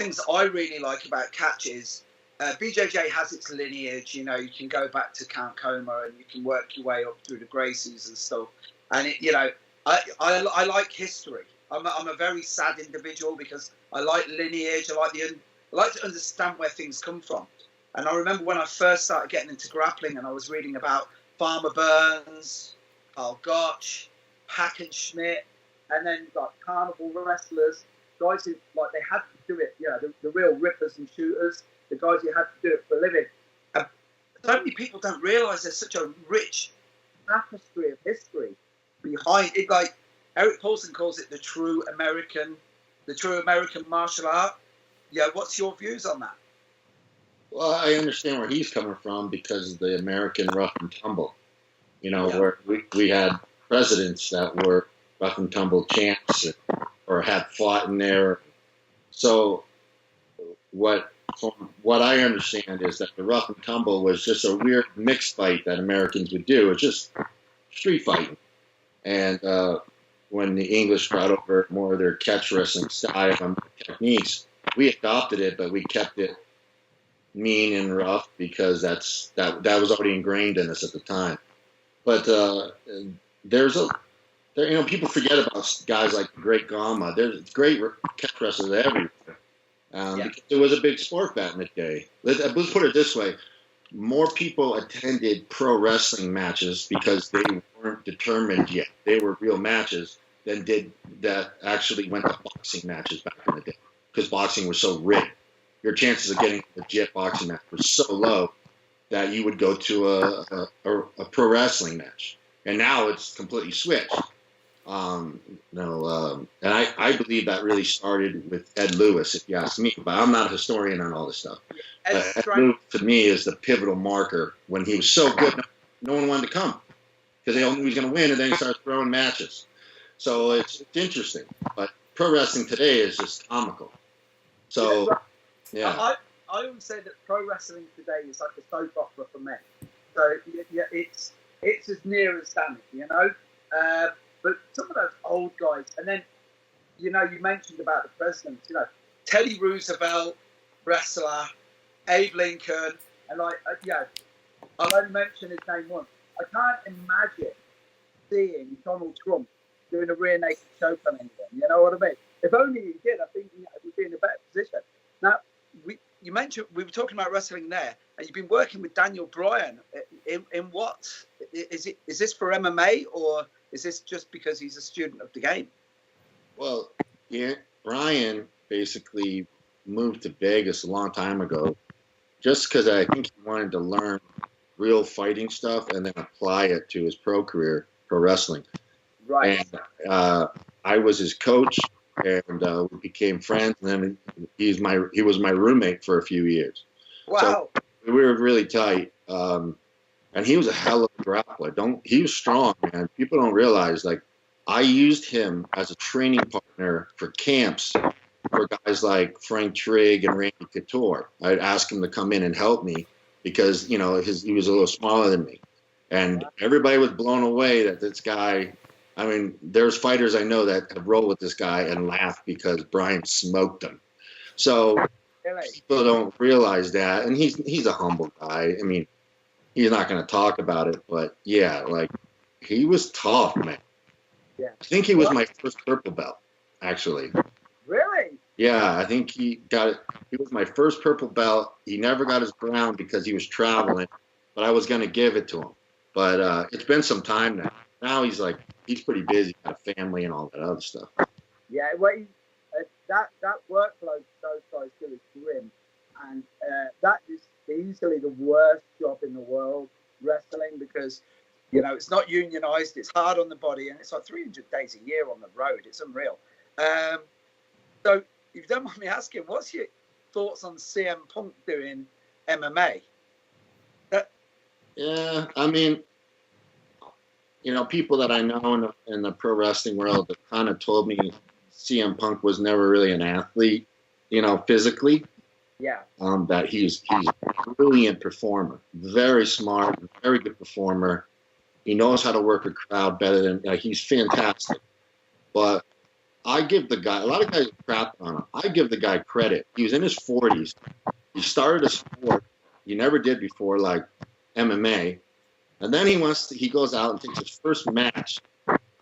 things that I really like about catch is BJJ has its lineage. You know, you can go back to Count Coma and you can work your way up through the Gracies and stuff. And it, you know, I like history. I'm a very sad individual because I like lineage. I like to understand where things come from. And I remember when I first started getting into grappling, and I was reading about Farmer Burns, Carl Gotch, Hackenschmidt, and then like carnival wrestlers, guys who like they had to do it. You know, the real rippers and shooters, the guys who had to do it for a living. And so many people don't realise there's such a rich tapestry of history behind it. Like Eric Paulson calls it the true American martial art. Yeah, what's your views on that? Well, I understand where he's coming from because of the American rough and tumble. You know, where we had presidents that were rough and tumble champs or had fought in there. So from what I understand is that the rough and tumble was just a weird mixed fight that Americans would do. It's just street fighting. And when the English brought over more of their catch wrestling style and techniques, we adopted it, but we kept it mean and rough because that was already ingrained in us at the time. But people forget about guys like Great Gama. There's great catch wrestlers everywhere. Because it was a big sport back in the day. Let's put it this way. More people attended pro wrestling matches because they weren't determined yet. They were real matches than did that actually went to boxing matches back in the day because boxing was so rigged. Your chances of getting a legit boxing match were so low that you would go to a pro wrestling match. And now it's completely switched. And I believe that really started with Ed Lewis, if you ask me. But I'm not a historian on all this stuff. Ed Lewis, to me, is the pivotal marker. When he was so good, no one wanted to come because they all knew he was going to win, and then he started throwing matches. So it's interesting. But pro wrestling today is just comical. So, yeah. I always say that pro wrestling today is like a soap opera for men. So yeah, it's as near as damn it, you know. But some of those old guys, and then, you know, you mentioned about the presidents, you know, Teddy Roosevelt, wrestler, Abe Lincoln, and I'll only mention his name once. I can't imagine seeing Donald Trump doing a rear naked choke on anyone. You know what I mean? If only he did, I think we'd be in a better position. Now, you mentioned we were talking about wrestling there, and you've been working with Daniel Bryan. In what is it? Is this for MMA or is this just because he's a student of the game? Well, yeah, Bryan basically moved to Vegas a long time ago, just because I think he wanted to learn real fighting stuff and then apply it to his pro career, pro wrestling. Right. And I was his coach, and we became friends. And then he was my roommate for a few years. Wow. So we were really tight. And he was a hell of a grappler. He was strong, man. People don't realize, like, I used him as a training partner for camps for guys like Frank Trigg and Randy Couture. I'd ask him to come in and help me because, you know, he was a little smaller than me. And everybody was blown away that this guy, I mean, there's fighters I know that have rolled with this guy and laughed because Bryan smoked them. So people don't realize that. And he's a humble guy. I mean, he's not going to talk about it, but yeah, like, he was tough, man. Yeah. I think he was my first purple belt, actually. Really? Yeah, I think he got it. He was my first purple belt. He never got his brown because he was traveling, but I was going to give it to him. But it's been some time now. Now he's pretty busy, got a family and all that other stuff. Yeah, well, that workload those guys do is grim, and that is easily the worst job in the world, wrestling, because, you know, it's not unionized, it's hard on the body, and it's like 300 days a year on the road. It's unreal. So if you don't mind me asking, what's your thoughts on CM Punk doing MMA? Yeah, I mean, you know, people that I know in the pro wrestling world have kind of told me CM Punk was never really an athlete, you know, physically. Yeah. That he's a brilliant performer, very smart, very good performer. He knows how to work a crowd better than he's fantastic. But I give the guy, a lot of guys crap on him. I give the guy credit. He was in his 40s. He started a sport he never did before, like MMA. And then he goes out and takes his first match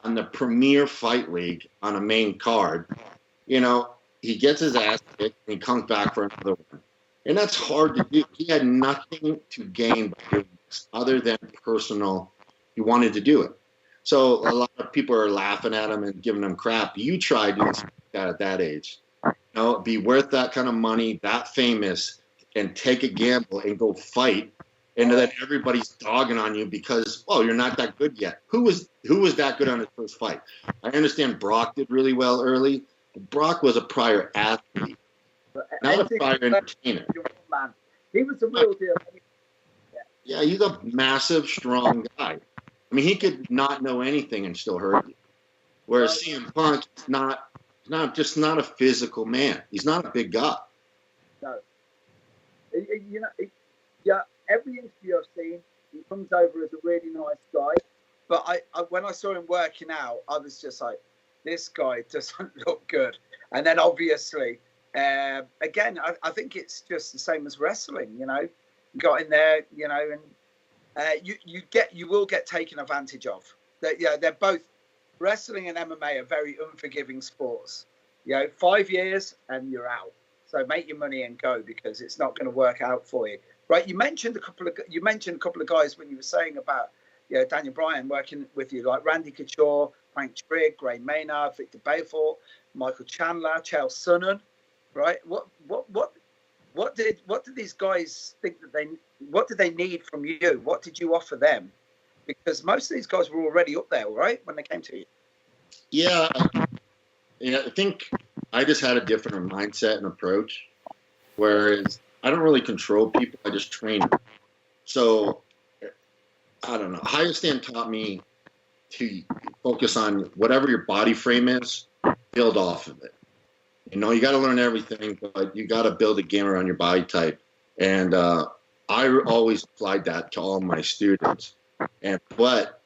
on the Premier Fight League on a main card. You know, he gets his ass kicked and he comes back for another one. And that's hard to do. He had nothing to gain by doing this other than personal. He wanted to do it. So a lot of people are laughing at him and giving him crap. You try doing something like that at that age. You know, be worth that kind of money, that famous, and take a gamble and go fight. And then everybody's dogging on you because, well, you're not that good yet. Who was that good on his first fight? I understand Brock did really well early. But Brock was a prior athlete, not a prior entertainer. Man. He was the real deal. Yeah, he's a massive, strong guy. I mean, he could not know anything and still hurt you. Whereas CM Punk is not a physical man. He's not a big guy. No. You know, yeah. Every interview I've seen, he comes over as a really nice guy. But I when I saw him working out, I was just like, this guy doesn't look good. And then obviously, again, I think it's just the same as wrestling. You know, you got in there, you know, and you will get taken advantage of. They're both, wrestling and MMA are very unforgiving sports. You know, 5 years and you're out. So make your money and go, because it's not going to work out for you. Right, you mentioned a couple of guys when you were saying about, you know, Daniel Bryan working with you, like Randy Couture, Frank Trigg, Gray Maynard, Victor Belfort, Michael Chandler, Chael Sonnen. Right, what did these guys think what did they need from you? What did you offer them? Because most of these guys were already up there, right, when they came to you. Yeah, I think I just had a different mindset and approach, whereas I don't really control people. I just train them. So, I don't know. Hayastan taught me to focus on whatever your body frame is, build off of it. You know, you got to learn everything, but you got to build a game around your body type. And I always applied that to all my students. But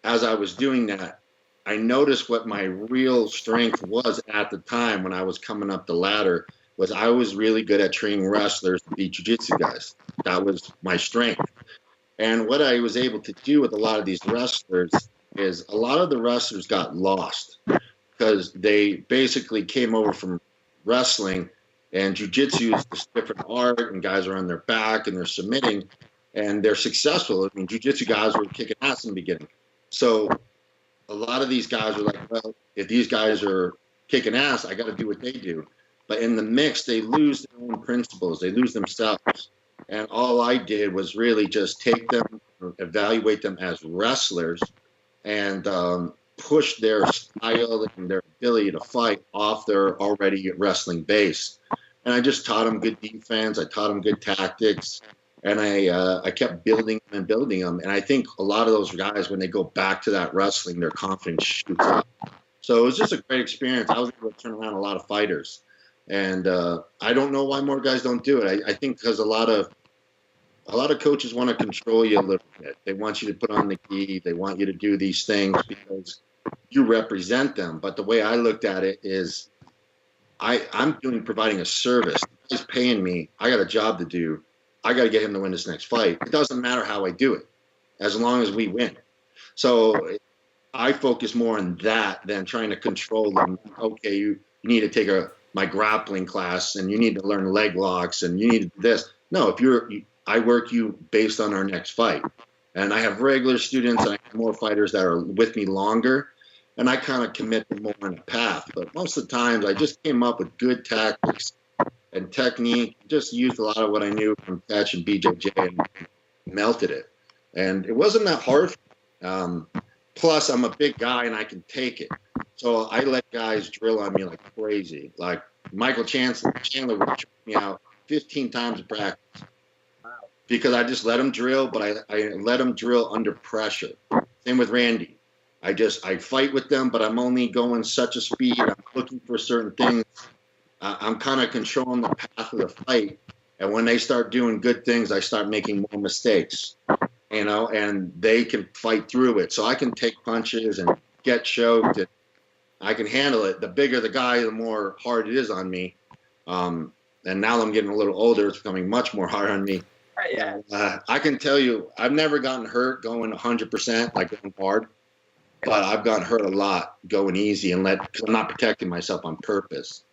as I was doing that, I noticed what my real strength was at the time when I was coming up the ladder. Was I was really good at training wrestlers to be jiu-jitsu guys. That was my strength. And what I was able to do with a lot of these wrestlers is a lot of the wrestlers got lost because they basically came over from wrestling, and jiu-jitsu is this different art, and guys are on their back and they're submitting and they're successful. I mean, jiu-jitsu guys were kicking ass in the beginning. So a lot of these guys were like, well, if these guys are kicking ass, I got to do what they do. But in the mix, they lose their own principles. They lose themselves. And all I did was really just take them, evaluate them as wrestlers, and push their style and their ability to fight off their already wrestling base. And I just taught them good defense. I taught them good tactics. And I kept building them and building them. And I think a lot of those guys, when they go back to that wrestling, their confidence shoots up. So it was just a great experience. I was able to turn around a lot of fighters. And I don't know why more guys don't do it. I think because a lot of coaches want to control you a little bit. They want you to put on the gi. They want you to do these things because you represent them. But the way I looked at it is I'm providing a service. He's paying me. I got a job to do. I got to get him to win this next fight. It doesn't matter how I do it, as long as we win. So I focus more on that than trying to control them. Okay, you need to take my grappling class, and you need to learn leg locks, and you need to do this. No, I work you based on our next fight. And I have regular students, and I have more fighters that are with me longer, and I kind of commit them more on a path. But most of the times, I just came up with good tactics and technique, just used a lot of what I knew from Tetch and BJJ and melted it. And it wasn't that hard. Plus, I'm a big guy, and I can take it. So I let guys drill on me like crazy. Like Michael Chandler would check me out 15 times in practice. Because I just let him drill, but I let him drill under pressure. Same with Randy. I fight with them, but I'm only going such a speed. I'm looking for certain things. I'm kind of controlling the path of the fight. And when they start doing good things, I start making more mistakes, you know, and they can fight through it. So I can take punches and get choked. I can handle it. The bigger the guy, the more hard it is on me. And now I'm getting a little older, it's becoming much more hard on me. Yeah. I can tell you, I've never gotten hurt going 100%, like going hard, but I've gotten hurt a lot going easy because I'm not protecting myself on purpose.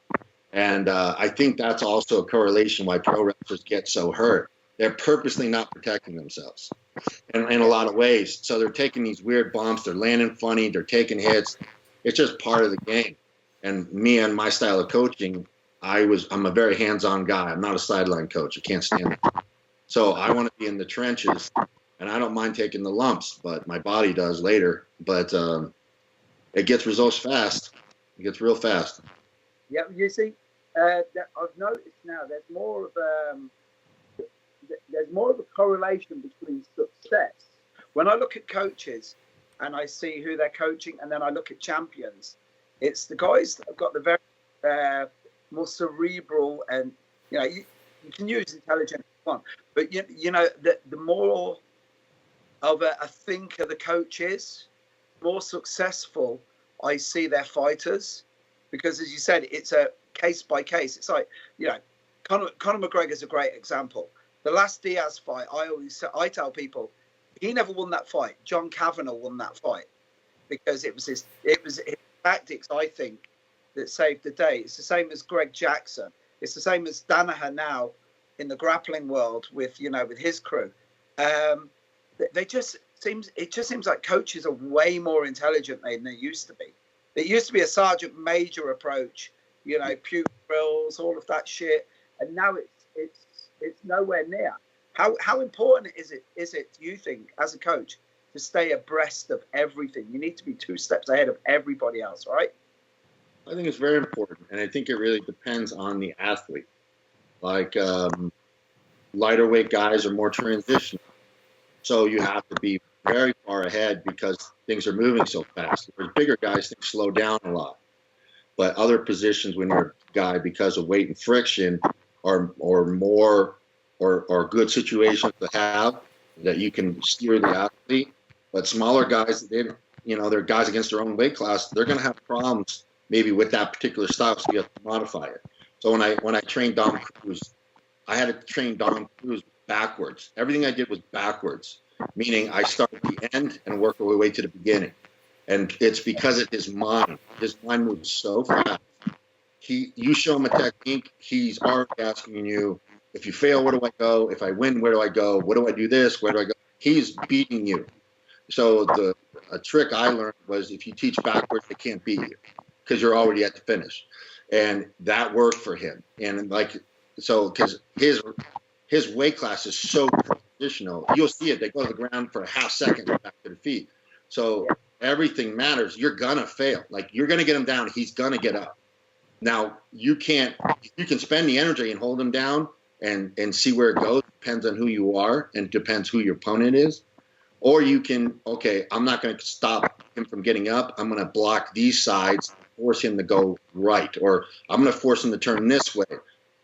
And I think that's also a correlation why pro wrestlers get so hurt. They're purposely not protecting themselves in a lot of ways. So they're taking these weird bumps, they're landing funny, they're taking hits. It's just part of the game. And me and my style of coaching, I'm a very hands-on guy. I'm not a sideline coach. I can't stand it. So I want to be in the trenches, and I don't mind taking the lumps, but my body does later. But it gets results fast. It gets real fast. Yeah, you see, I've noticed now there's more of a correlation between success. When I look at coaches and I see who they're coaching, and then I look at champions, it's the guys that have got the very more cerebral, and you can use intelligent if you want, but the more of a thinker the coach is, more successful I see their fighters, because as you said, it's a case by case. It's like, Conor McGregor's a great example. The last Diaz fight, I tell people, he never won that fight. John Kavanagh won that fight because it was his tactics, I think, that saved the day. It's the same as Greg Jackson. It's the same as Danaher now in the grappling world with his crew. It just seems like coaches are way more intelligent than they used to be. It used to be a sergeant major approach, puke drills, all of that shit, and now it's nowhere near. How important is it, do you think, as a coach, to stay abreast of everything? You need to be 2 steps ahead of everybody else, right? I think it's very important, and I think it really depends on the athlete. Like lighter weight guys are more transitional, so you have to be very far ahead because things are moving so fast. Whereas bigger guys, things slow down a lot. But other positions, when you're a guy, because of weight and friction, are good situations to have that you can steer the athlete. But smaller guys, they're guys against their own weight class. They're going to have problems maybe with that particular style, so you have to modify it. So when I trained Dom Cruz, I had to train Dom Cruz backwards. Everything I did was backwards, meaning I start at the end and work my way to the beginning. And it's because of his mind. His mind moves so fast. You show him a technique, he's already asking you, if you fail, where do I go? If I win, where do I go? What do I do this? Where do I go? He's beating you. So a trick I learned was, if you teach backwards, they can't beat you because you're already at the finish. And that worked for him. And because his weight class is so transitional, you'll see it. They go to the ground for a half second and back to the feet. So everything matters. You're going to fail. Like, you're going to get him down. He's going to get up. Now, you can spend the energy and hold him down and see where it goes. Depends on who you are and depends who your opponent is. Or you can, I'm not going to stop him from getting up. I'm going to block these sides, force him to go right. Or I'm going to force him to turn this way.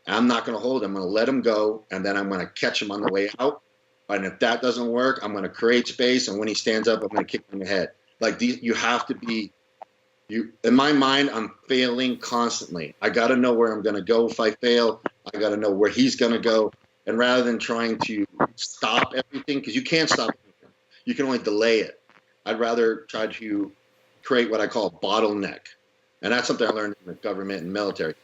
I'm not going to hold him. I'm going to let him go, and then I'm going to catch him on the way out. And if that doesn't work, I'm going to create space, and when he stands up, I'm going to kick him in the head. Like, you have to be – in my mind, I'm failing constantly. I got to know where I'm going to go if I fail. I got to know where he's going to go. And rather than trying to stop everything, because you can't stop everything, you can only delay it. I'd rather try to create what I call a bottleneck. And that's something I learned in the government and military.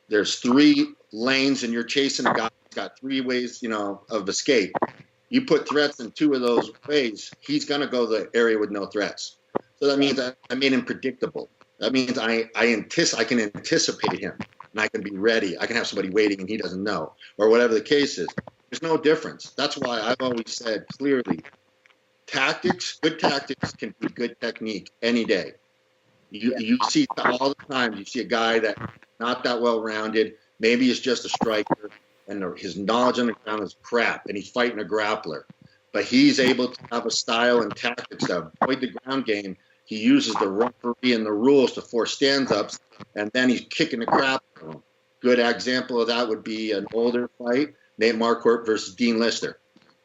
There's 3 lanes and you're chasing a guy who's got 3 ways, of escape. You put threats in 2 of those ways, he's going to go the area with no threats. So that means I made him predictable. That means I can anticipate him, and I can be ready. I can have somebody waiting and he doesn't know, or whatever the case is. There's no difference. That's why I've always said clearly, good tactics can be good technique any day. You see all the time, you see a guy that not that well-rounded, maybe he's just a striker, and his knowledge on the ground is crap, and he's fighting a grappler. But he's able to have a style and tactics to avoid the ground game. He uses the referee and the rules to force stand-ups, and then he's kicking the crap out of him. Good example of that would be an older fight, Nate Marquardt versus Dean Lister.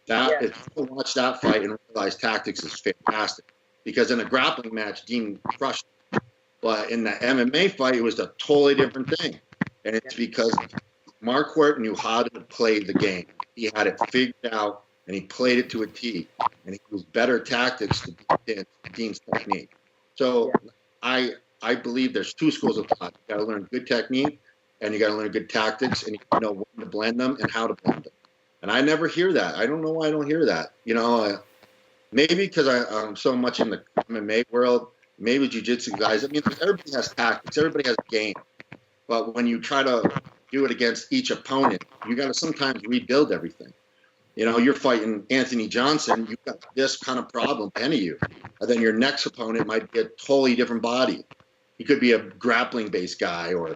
If you watch that fight and realize tactics is fantastic. because in a grappling match, Dean crushed him. But in the MMA fight, it was a totally different thing. And it's because Marquardt knew how to play the game. He had it figured out, and he played it to a T. And he used better tactics to beat Dean's technique. So I believe there's two schools of thought. You got to learn good technique, and you got to learn good tactics, and you know when to blend them and how to blend them. And I never hear that. I don't know why I don't hear that. You know, maybe because I'm so much in the MMA world. Maybe jiu-jitsu guys. I mean, everybody has tactics. Everybody has a game. But when you try to do it against each opponent, you got to sometimes rebuild everything. You know, you're fighting Anthony Johnson. You've got this kind of problem, any of you. And then your next opponent might be a totally different body. He could be a grappling-based guy, or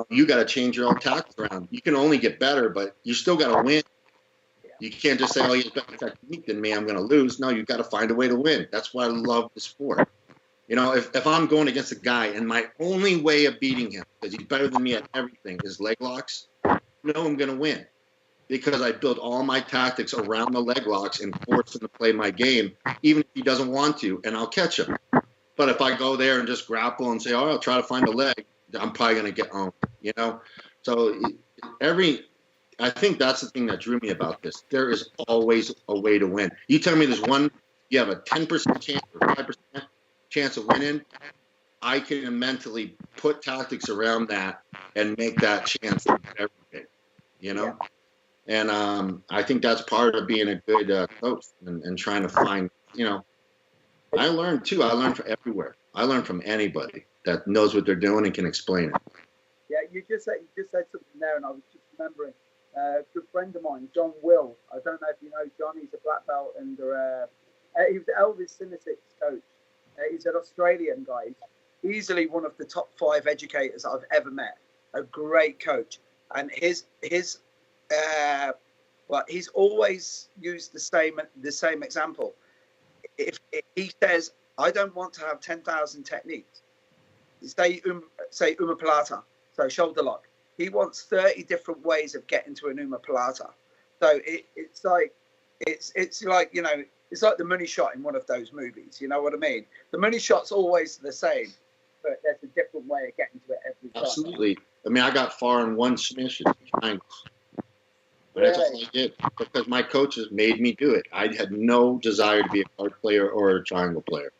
you got to change your own tactics around. You can only get better, but you still got to win. You can't just say, "Oh, he has better technique than me, I'm going to lose." No, you've got to find a way to win. That's why I love the sport. You know, if I'm going against a guy and my only way of beating him, because he's better than me at everything, is leg locks, I'm going to win. Because I build all my tactics around the leg locks and force him to play my game, even if he doesn't want to, and I'll catch him. But if I go there and just grapple and say, "Oh, I'll try to find a leg," I'm probably going to get owned, So I think that's the thing that drew me about this. There is always a way to win. You tell me you have a 10% chance or 5% chance of winning, I can mentally put tactics around that and make that chance every day, Yeah. And I think that's part of being a good coach and trying to find, I learned too. I learned from everywhere. I learned from anybody that knows what they're doing and can explain it. Yeah, you just said something there, and I was just remembering a good friend of mine, John Will. I don't know if you know John. He's a black belt under. He was Elvis Sinisik's coach. He's an Australian guy. He's easily one of the top 5 educators I've ever met. A great coach, and he's always used the same example. If he says, "I don't want to have 10,000 techniques," say omoplata, so shoulder lock. He wants 30 different ways of getting to an omoplata. So it's like it's like the money shot in one of those movies. You know what I mean? The money shot's always the same, but there's a different way of getting to it every time. Absolutely. I mean, I got far in one submission, triangles. But that's all I did, because my coaches made me do it. I had no desire to be a card player or a triangle player.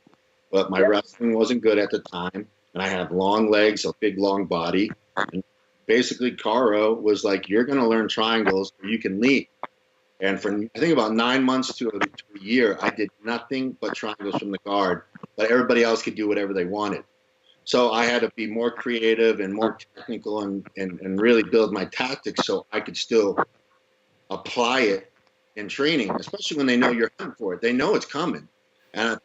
But my wrestling wasn't good at the time, and I had long legs, a big, long body. And basically, Karo was like, "You're going to learn triangles, or you can lead." And for, I think, about 9 months to a year, I did nothing but triangles from the guard, but everybody else could do whatever they wanted. So I had to be more creative and more technical and really build my tactics so I could still apply it in training, especially when they know you're hunting for it. They know it's coming. And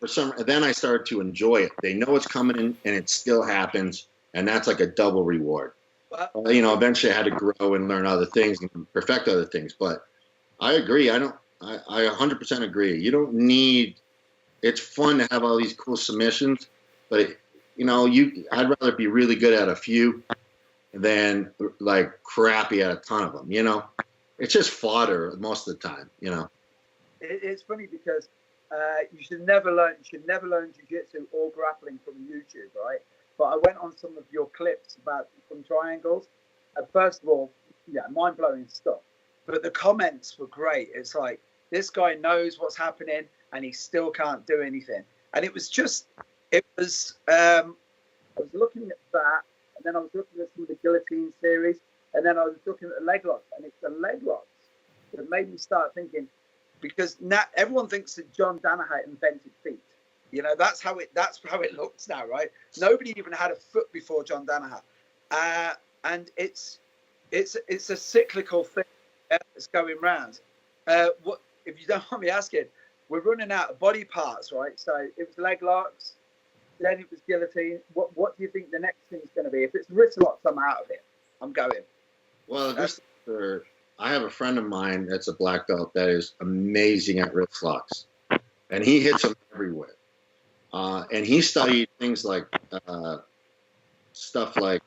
then I started to enjoy it. They know it's coming and it still happens. And that's like a double reward. Eventually I had to grow and learn other things and perfect other things. But I agree. I 100% agree. You don't need, it's fun to have all these cool submissions, but I'd rather be really good at a few than like crappy at a ton of them, It's just fodder most of the time, It's funny because you should never learn jiu-jitsu or grappling from YouTube, right? But I went on some of your clips from triangles. First of all, mind-blowing stuff. But the comments were great. It's like, this guy knows what's happening and he still can't do anything. And I was looking at that, and then I was looking at some of the guillotine series, and then I was looking at the leg locks, and it's the leg locks that made me start thinking, because now everyone thinks that John Danaher invented feet. That's how it looks now, right? Nobody even had a foot before John Danaher. And it's a cyclical thing that's going round. What, if you don't mind me asking, we're running out of body parts, right? So it was leg locks, then it was guillotine. What do you think the next thing's going to be? If it's wrist locks, I'm out of it. I'm going. Well, I have a friend of mine that's a black belt that is amazing at wrist locks, and he hits them everywhere. And he studied things like stuff like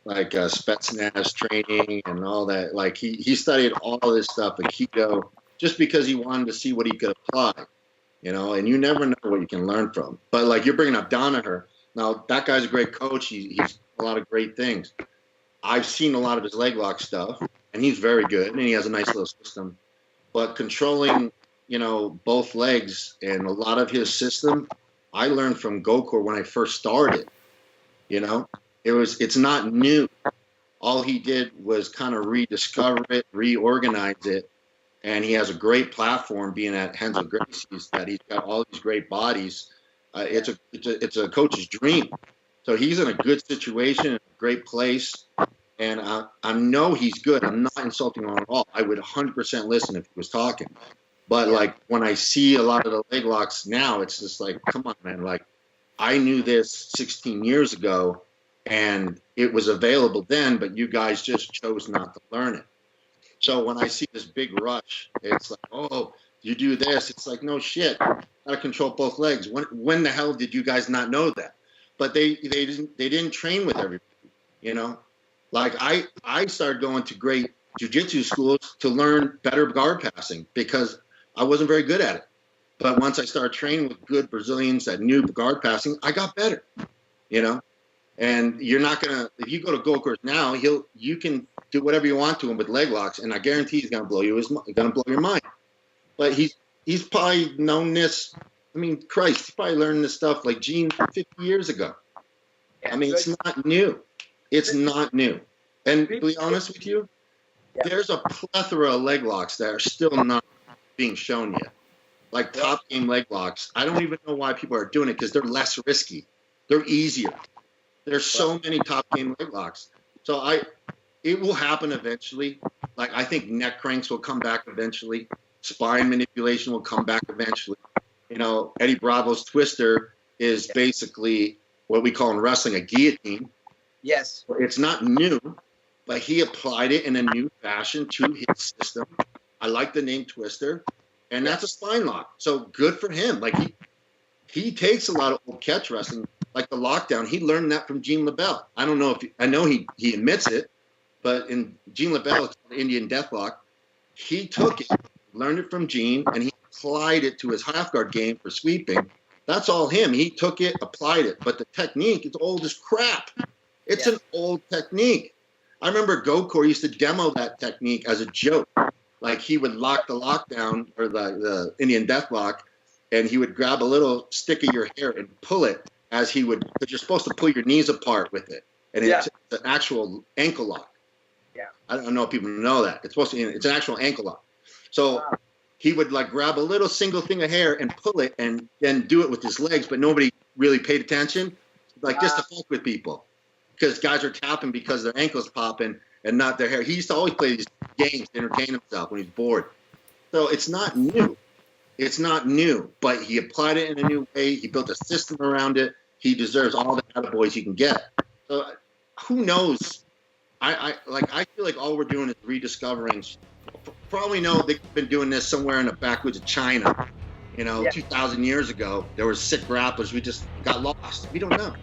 Spetsnaz training and all that. Like he studied all this stuff, Aikido, just because he wanted to see what he could apply. you know, and you never know what you can learn from. But like you're bringing up Danaher. Now, that guy's a great coach. He's a lot of great things. I've seen a lot of his leg lock stuff, and he's very good, and he has a nice little system. But controlling, you know, both legs and a lot of his system, I learned from Gokor when I first started. You know, it's not new. All he did was kind of rediscover it, reorganize it, and he has a great platform being at Renzo Gracie's that he's got all these great bodies. It's a coach's dream. So he's in a good situation, a great place, and I know he's good. I'm not insulting him at all. I would 100% listen if he was talking. But like when I see a lot of the leg locks now, it's just like, come on, man. Like I knew this 16 years ago, and it was available then, but you guys just chose not to learn it. So when I see this big rush, it's like, oh, you do this. It's like, no shit. Gotta control both legs. When the hell did you guys not know that? But they didn't train with everybody, you know? Like I started going to great jiu-jitsu schools to learn better guard passing because I wasn't very good at it. But once I started training with good Brazilians that knew guard passing, I got better, you know? And you're not gonna, if you go to Gokor's now, you can do whatever you want to him with leg locks, and I guarantee he's gonna blow your mind. But he's probably known this. I mean, Christ, he's probably learned this stuff like Gene 50 years ago. I mean, it's not new. It's not new. And to be honest with you, there's a plethora of leg locks that are still not being shown yet. Like top game leg locks. I don't even know why people are doing it because they're less risky. They're easier. There's so many top game leg locks. So it will happen eventually. Like I think neck cranks will come back eventually. Spine manipulation will come back eventually. You know, Eddie Bravo's twister is basically what we call in wrestling a guillotine. Yes. It's not new, but he applied it in a new fashion to his system. I like the name twister, and that's a spine lock. So good for him. Like he takes a lot of old catch wrestling, like the lockdown. He learned that from Gene LeBell. I don't know I know he admits it, but in Gene LeBell, it's called Indian Deathlock. He took it, learned it from Gene, and he applied it to his half guard game for sweeping. That's all him. He took it, applied it, but the technique, it's old as crap. It's an old technique. I remember Gokor used to demo that technique as a joke. Like he would lock the lockdown or the Indian Deathlock, and he would grab a little stick of your hair and pull it as he would, because you're supposed to pull your knees apart with it. And it's an actual ankle lock. Yeah. I don't know if people know that. It's an actual ankle lock. So he would like grab a little single thing of hair and pull it and then do it with his legs, but nobody really paid attention. Like just to fuck with people. Because guys are tapping because their ankles popping and not their hair. He used to always play these games to entertain himself when he's bored. So it's not new. It's not new, but he applied it in a new way. He built a system around it. He deserves all the attaboys he can get. So who knows? I feel like all we're doing is rediscovering. Probably know they've been doing this somewhere in the backwoods of China. You know, 2,000 years ago, there were sick grapplers. We just got lost. We don't know.